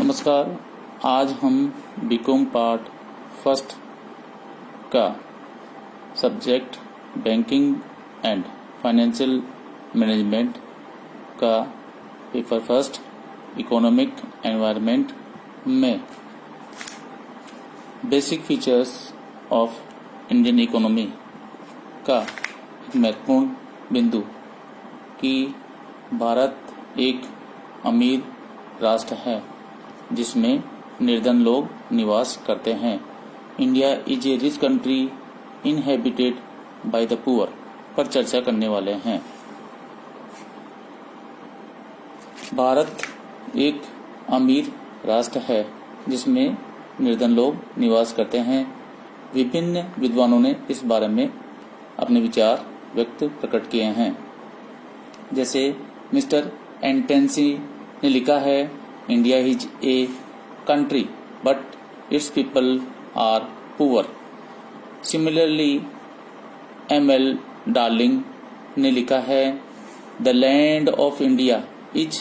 नमस्कार। आज हम बीकॉम पार्ट फर्स्ट का subject banking and financial management का पेपर फर्स्ट इकोनॉमिक एनवायरनमेंट में basic features of Indian economy का एक महत्वपूर्ण बिंदु कि भारत एक अमीर राष्ट्र है जिसमें निर्धन लोग निवास करते हैं। India is A rich country inhabited by the poor पर चर्चा करने वाले हैं। भारत एक अमीर राष्ट्र है जिसमें निर्धन लोग निवास करते हैं। विभिन्न विद्वानों ने इस बारे में अपने विचार व्यक्त प्रकट किए हैं। जैसे मिस्टर एंटेंसी ने लिखा है, India is a country but its people are poor. Similarly M L. Darling ने लिखा है, the land of India is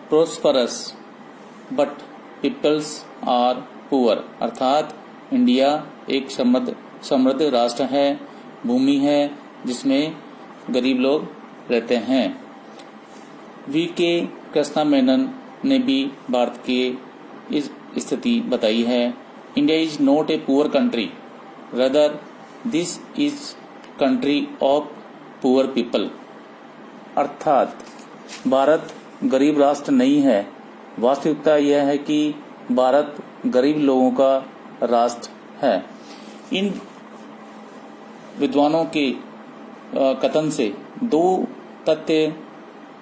prosperous but peoples are poor. अर्थात इंडिया एक समृद्ध राष्ट्र है, भूमि है जिसमें गरीब लोग रहते हैं। वी.के. कृष्णा मेनन ने भी भारत की इस स्थिति बताई है। India is not a poor country, rather this is country of poor people. अर्थात भारत गरीब राष्ट्र नहीं है। वास्तविकता यह है कि भारत गरीब लोगों का राष्ट्र है। इन विद्वानों के कथन से दो तथ्य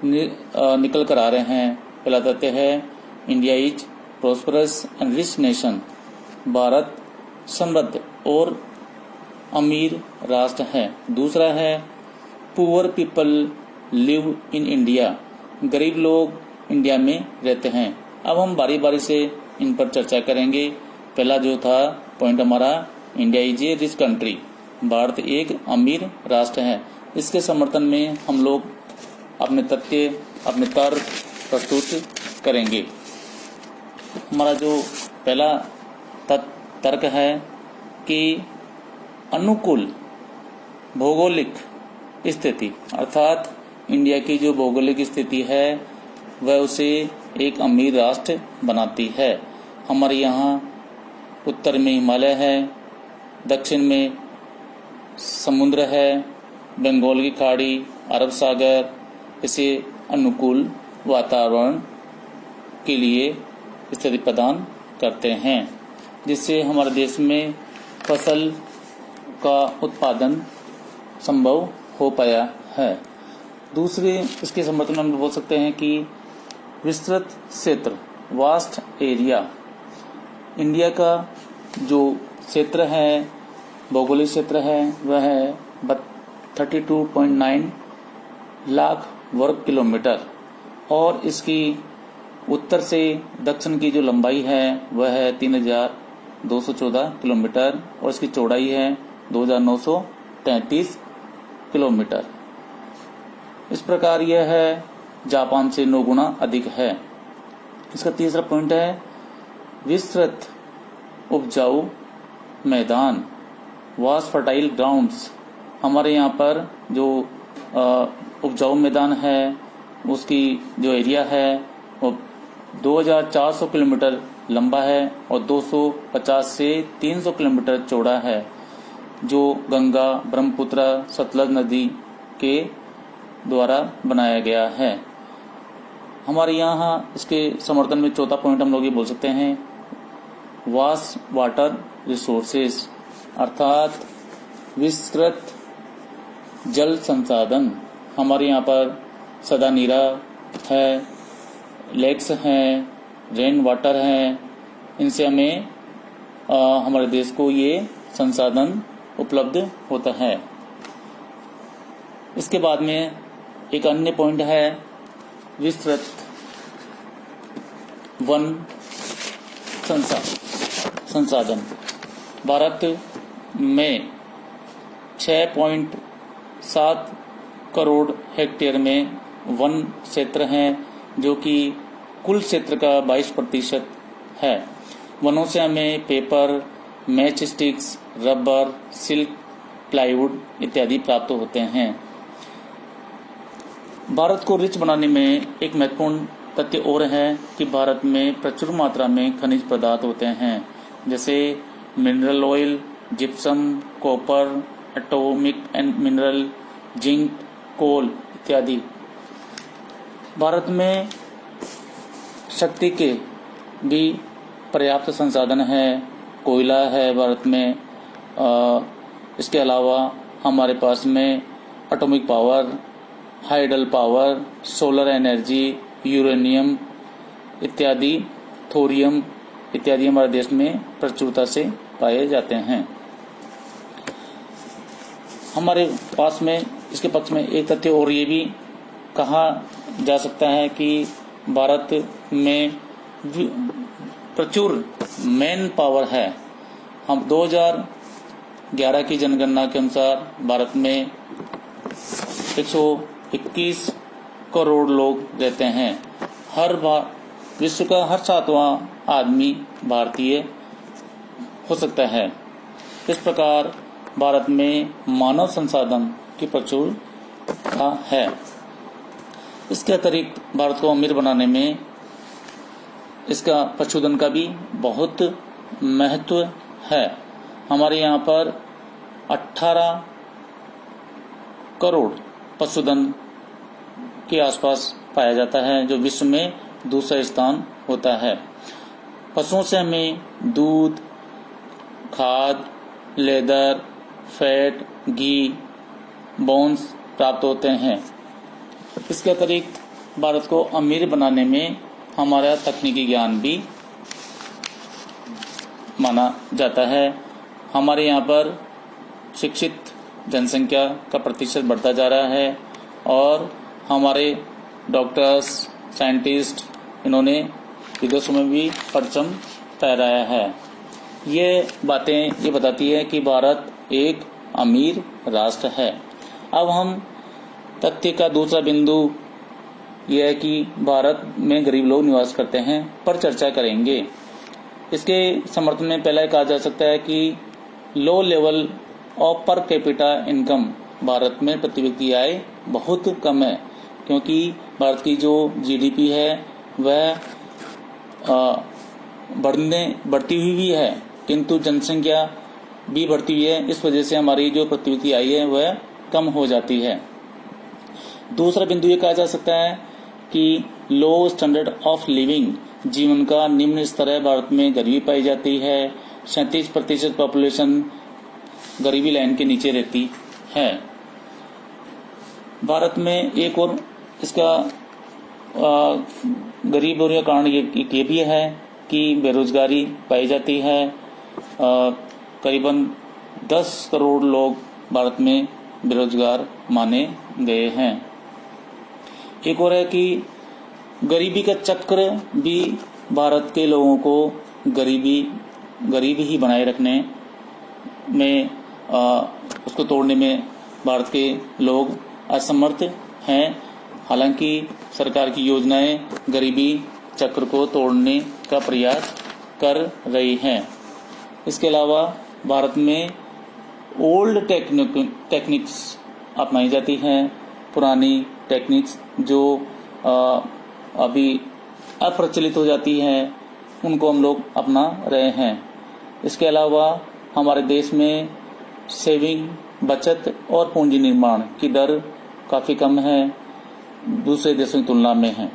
निकल कर आ रहे हैं। पहला तथ्य है, India is prosperous and rich nation. Bharat समृद्ध और अमीर राष्ट्र है। दूसरा है, poor people live in India. गरीब लोग इंडिया में रहते हैं। अब हम बारी बारी से इन पर चर्चा करेंगे। पहला जो था पॉइंट हमारा, India is A rich country, Bharat एक अमीर राष्ट्र है। इसके समर्थन में हम लोग अपने तथ्य अपने तर्क प्रस्तुत करेंगे। हमारा जो पहला तर्क है कि अनुकूल भौगोलिक स्थिति, अर्थात इंडिया की जो भौगोलिक स्थिति है वह उसे एक अमीर राष्ट्र बनाती है। हमारे यहाँ उत्तर में हिमालय है, दक्षिण में समुद्र है, बंगाल की खाड़ी, अरब सागर इसे अनुकूल वातावरण के लिए स्थिति प्रदान करते हैं, जिससे हमारे देश में फसल का उत्पादन संभव हो पाया है। दूसरे इसके समर्थन में हम बोल सकते हैं कि विस्तृत क्षेत्र, वास्ट एरिया। इंडिया का जो क्षेत्र है, भौगोलिक क्षेत्र है, वह है 32.9 लाख वर्ग किलोमीटर और इसकी उत्तर से दक्षिण की जो लंबाई है वह है 3214 किलोमीटर और इसकी चौड़ाई है 2933 किलोमीटर। इस प्रकार यह है जापान से 9 गुना अधिक है। इसका तीसरा पॉइंट है, विस्तृत उपजाऊ मैदान, वास्ट फर्टाइल ग्राउंड्स। हमारे यहाँ पर जो उपजाऊ मैदान है उसकी जो एरिया है वो 2400 किलोमीटर लंबा है और 250 से 300 किलोमीटर चौड़ा है, जो गंगा, ब्रह्मपुत्र, सतलज नदी के द्वारा बनाया गया है। हमारे यहाँ इसके समर्थन में चौथा पॉइंट हम लोग ये बोल सकते हैं, वास्ट वाटर रिसोर्सेस, अर्थात विस्तृत जल संसाधन। हमारे यहाँ पर सदा नीरा है, लेक्स हैं, रेन वाटर हैं, इनसे हमें हमारे देश को ये संसाधन उपलब्ध होता है। इसके बाद में एक अन्य पॉइंट है, विस्तृत वन संसाधन। भारत में 6.7 करोड़ हेक्टेयर में वन क्षेत्र हैं, जो कि कुल क्षेत्र का 22% है। वनों से हमें paper, match sticks, rubber, silk, plywood इत्यादि प्राप्त होते हैं। भारत को रिच बनाने में एक महत्वपूर्ण तथ्य और है कि भारत में प्रचुर मात्रा में खनिज पदार्थ होते हैं, जैसे mineral oil, gypsum, copper, atomic and mineral, zinc, coal इत्यादि। भारत में शक्ति के भी पर्याप्त संसाधन है। कोयला है भारत में। इसके अलावा हमारे पास में atomic power, hydel power, solar energy, uranium इत्यादि, थोरियम इत्यादि हमारे देश में प्रचुरता से पाए जाते हैं। हमारे पास में इसके पक्ष में एक तथ्य और ये भी कहा जा सकता है कि भारत में प्रचुर मैन पावर है। हम 2011 की जनगणना के अनुसार भारत में 121 करोड़ लोग रहते हैं। विश्व का हर 7वां आदमी भारतीय हो सकता है। इस प्रकार भारत में मानव संसाधन की प्रचुरता है। इसके अतिरिक्त भारत को अमीर बनाने में इसका पशुधन का भी बहुत महत्व है। हमारे यहाँ पर 18 करोड़ पशुधन के आसपास पाया जाता है, जो विश्व में दूसरा स्थान होता है। पशुओं से हमें दूध, खाद, लेदर, फैट, घी, बोन्स प्राप्त होते हैं। इसके अतिरिक्त भारत को अमीर बनाने में हमारा तकनीकी ज्ञान भी माना जाता है। हमारे यहाँ पर शिक्षित जनसंख्या का प्रतिशत बढ़ता जा रहा है और हमारे डॉक्टर्स, साइंटिस्ट इन्होंने विदेशों में भी परचम फहराया है। ये बातें ये बताती है कि भारत एक अमीर राष्ट्र है। अब हम तथ्य का दूसरा बिंदु यह है कि भारत में गरीब लोग निवास करते हैं पर चर्चा करेंगे। इसके समर्थन में पहला कहा जा सकता है कि low level of per capita income, Bharat में प्रति व्यक्ति आय बहुत कम है, क्योंकि भारत की जो जीडीपी है वह बढ़ती हुई भी है, किंतु जनसंख्या भी बढ़ती हुई है। इस वजह से हमारी जो प्रति व्यक्ति आय है वह कम हो जाती है। दूसरा बिंदु ये कहा जा सकता है कि लो स्टैंडर्ड ऑफ लिविंग, जीवन का निम्न स्तर है। भारत में गरीबी पाई जाती है। 37% पॉपुलेशन गरीबी लाइन के नीचे रहती है। भारत में एक और इसका गरीब होने का कारण ये भी है कि बेरोजगारी पाई जाती है। करीबन 10 करोड़ लोग भारत में बेरोजगार माने गए हैं। एक और है कि गरीबी का चक्र भी भारत के लोगों को गरीबी ही बनाए रखने में, उसको तोड़ने में भारत के लोग असमर्थ हैं। हालांकि सरकार की योजनाएं गरीबी चक्र को तोड़ने का प्रयास कर रही हैं। इसके अलावा भारत में ओल्ड टेक्निक्स अपनाई जाती हैं। पुरानी टेक्निक्स जो अभी अप्रचलित हो जाती हैं उनको हम लोग अपना रहे हैं। इसके अलावा हमारे देश में सेविंग, बचत और पूंजी निर्माण की दर काफ़ी कम है, दूसरे देशों की तुलना में है।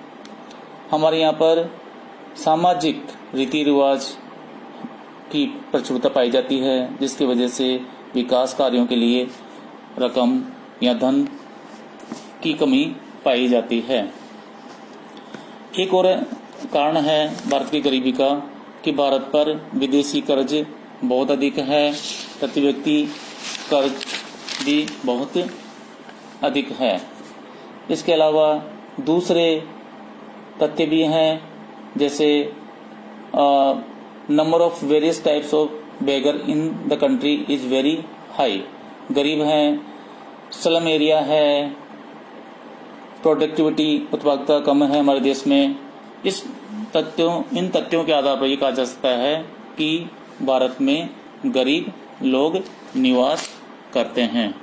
हमारे यहाँ पर सामाजिक रीति रिवाज की प्रचुरता पाई जाती है, जिसकी वजह से विकास कार्यों के लिए रकम या धन की कमी पाई जाती है। एक और कारण है भारत की गरीबी का कि भारत पर विदेशी कर्ज बहुत अधिक है, प्रति व्यक्ति कर्ज भी बहुत अधिक है। इसके अलावा दूसरे तथ्य भी हैं, जैसे number of various types of beggar in the country is very high. गरीब हैं, स्लम एरिया है, प्रोडक्टिविटी उत्पादकता कम है हमारे देश में, इन तथ्यों के आधार पर यह कहा जा सकता है कि भारत में गरीब लोग निवास करते हैं।